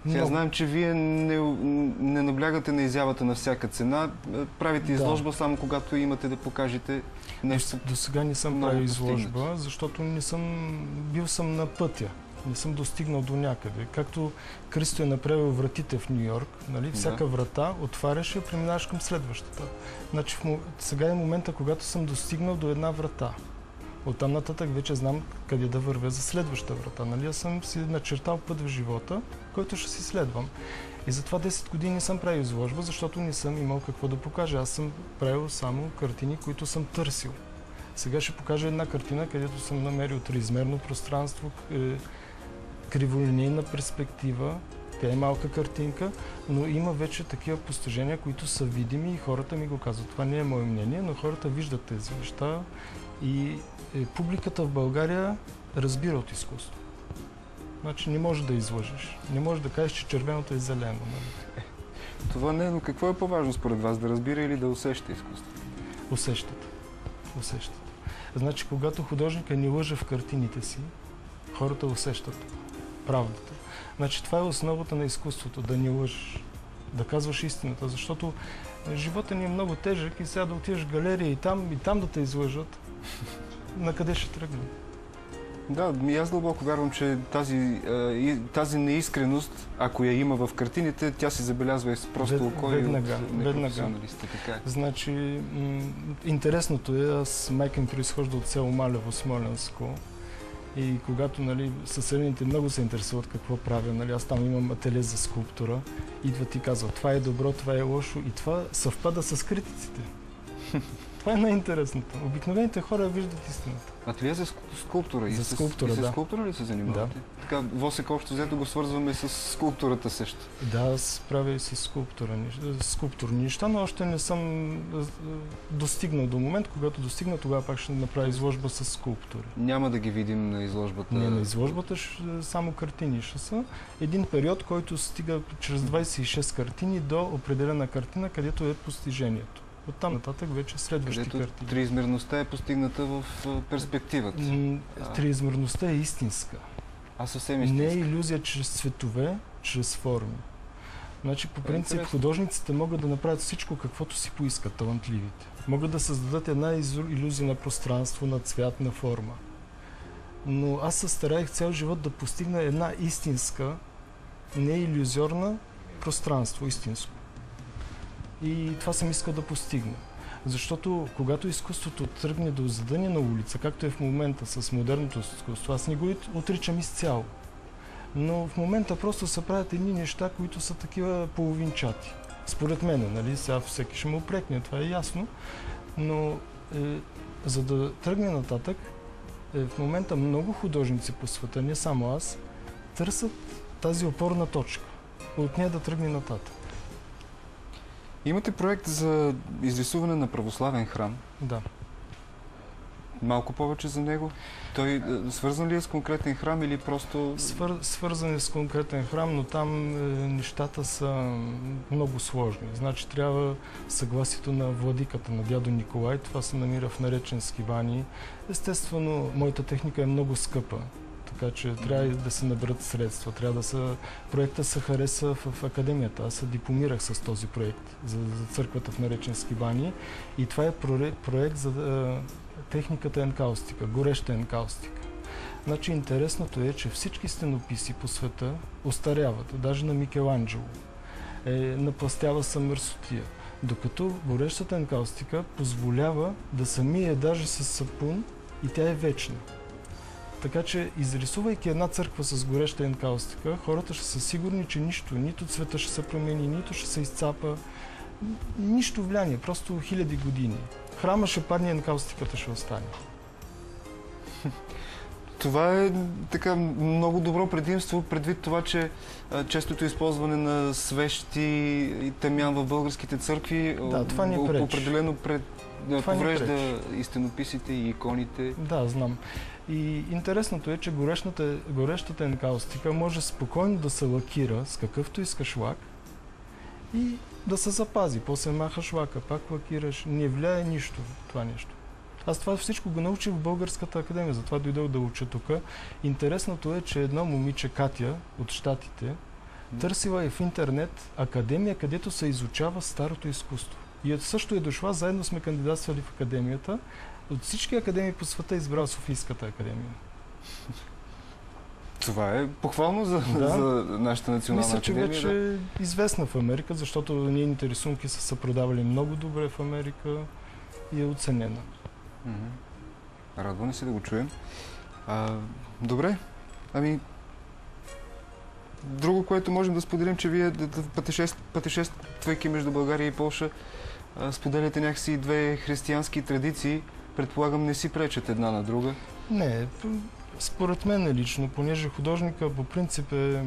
Сега знаем, че вие не наблягате на изявата на всяка цена. Правите изложба само когато имате да покажете нещо. До сега не съм правил изложба, защото бил съм на пътя. Не съм достигнал до някъде. Както Кристо е направил вратите в Ню Йорк, нали? Всяка врата отваряш и преминаваш към следващата. Значи, сега е момента, когато съм достигнал до една врата. Оттам нататък вече знам къде да вървя за следващата врата. Нали? Аз съм си начертал път в живота, който ще си следвам. И затова 10 години не съм правил изложба, защото не съм имал какво да покажа. Аз съм правил само картини, които съм търсил. Сега ще покажа една картина, където съм намерил триизмерно пространство, криволинейна перспектива. Тя е малка картинка, но има вече такива постижения, които са видими и хората ми го казват. Това не е мое мнение, но хората виждат тези неща и публиката в България разбира от изкуство. Значи не можеш да излъжеш. Не можеш да кажеш, че червеното е зелено. Нали? Това не е, но какво е по-важно според вас? Да разбира или да усеща изкуство? Усещат. Значи, когато художника не лъже в картините си, хората усещат правдата. Значи, това е основата на изкуството, да не лъжеш, да казваш истината, защото живота ни е много тежък и сега да отидеш в галерия и там да те излъжат, на къде ще тръгнем? Да, аз дълбоко вярвам, че тази неискреност, ако я има в картините, тя се забелязва и с просто око и от непрофесионалисти. Значи, интересното е, майка ми произхожда от село Малево, Смолянско. И когато съседните много се интересуват какво правя, аз там имам ателие за скулптура, идват и казват, това е добро, това е лошо и това съвпада с критиците. Това е най-интересното. Обикновените хора виждат истината. Ателие за скулптура? За скулптура, да. За скулптура ли се занимавате? Да. Така, ВОСЕК общо взето го свързваме с скулптурата също. Да, аз правя и с скулптурни неща, но още не съм достигнал до момент. Когато достигна, тогава пак ще направя изложба с скулптури. Няма да ги видим на изложбата? Не, на изложбата само картини ще са. Един период, който стига чрез 26 картини до определена картина, където е постижението. Оттам нататък вече следващи картини. Триизмерността е постигната в перспективата. Триизмерността е истинска. Съвсем истинска. Не е илюзия чрез цветове, чрез форми. Значи, по принцип, художниците могат да направят всичко, каквото си поискат, талантливите. Могат да създадат една илюзия на пространство, на цвят, на форма. Но аз се стараех цял живот да постигна една истинска, не илюзорна пространство, истинско. И това съм искал да постигна. Защото когато изкуството тръгне до задънена улица, както е в момента с модерното изкуство, аз не го отричам изцяло. Но в момента просто се правят едни неща, които са такива половинчати. Според мен, нали? Сега всеки ще му упрекне, това е ясно. Но за да тръгне нататък, в момента много художници по света, не само аз, търсят тази опорна точка. От нея да тръгне нататък. Имате проект за изрисуване на православен храм. Да. Малко повече за него. Той свързан ли е с конкретен храм или просто... Свързан е с конкретен храм, но там нещата са много сложни. Значи трябва съгласието на владиката, на дядо Николай. Това се намира в Нареченски бани. Естествено, моята техника е много скъпа. Така че трябва да се наберат средства. Проекта се хареса в академията. Аз се дипломирах с този проект за църквата в Нареченски бани. И това е проект за техниката енкаустика, гореща енкаустика. Значи интересното е, че всички стенописи по света остаряват. Даже на Микеланджело напластява се мърсотия. Докато горещата енкаустика позволява да се мие даже с сапун и тя е вечна. Така че, изрисувайки една църква с гореща енкаустика, хората ще са сигурни, че нито цвета ще се промени, нито ще се изцапа, нищо влияние, просто хиляди години. Храма ще падне, енкаустиката ще остане. Това е така много добро предимство, предвид това, че честото използване на свещи и тамян в българските църкви определено поврежда и стенописите, и иконите. Да, знам. И интересното е, че горещата енкаустика може спокойно да се лакира с какъвто искаш лак и да се запази. После махаш лака, пак лакираш. Не влияе нищо това нещо. Аз това всичко го научих в Българската академия, затова дойдох да уча тук. Интересното е, че едно момиче, Катя, от Щатите, Търсила е в интернет академия, където се изучава старото изкуство. И също е дошла, заедно сме кандидатствали в академията. От всички академии по света избрала Софийската академия. Това е похвално за нашата национална академия. Мисля, че вече е известна в Америка, защото нейните рисунки са се продавали много добре в Америка и е оценена. Радваме се да го чуем. Добре, друго, което можем да споделим, че вие пътешествайки между България и Полша, споделяте някакси две християнски традиции. Предполагам, не си пречат една на друга. Не, според мен лично, понеже художника по принцип е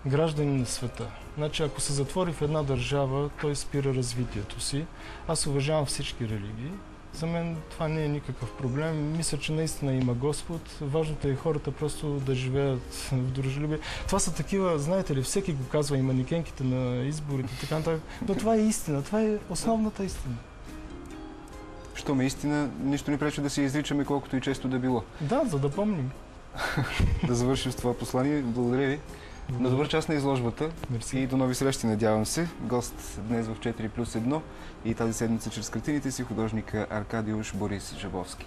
гражданин на света. Значи, ако се затвори в една държава, той спира развитието си. Аз уважавам всички религии. За мен това не е никакъв проблем. Мисля, че наистина има Господ. Важното е хората просто да живеят в дружелюбие. Това са такива, знаете ли, всеки го казва и манекенките на изборите, така нататък. Но това е истина. Това е основната истина. Щом е истина, нищо ни пречи да се изричаме колкото и често да било. Да, за да помним. Да завършим с това послание. Благодаря ви. На добър час на изложбата. Мерси. И до нови срещи, надявам се. Гост днес в 4+1 и тази седмица чрез картините си художника Аркадиуш Борис Жабовски.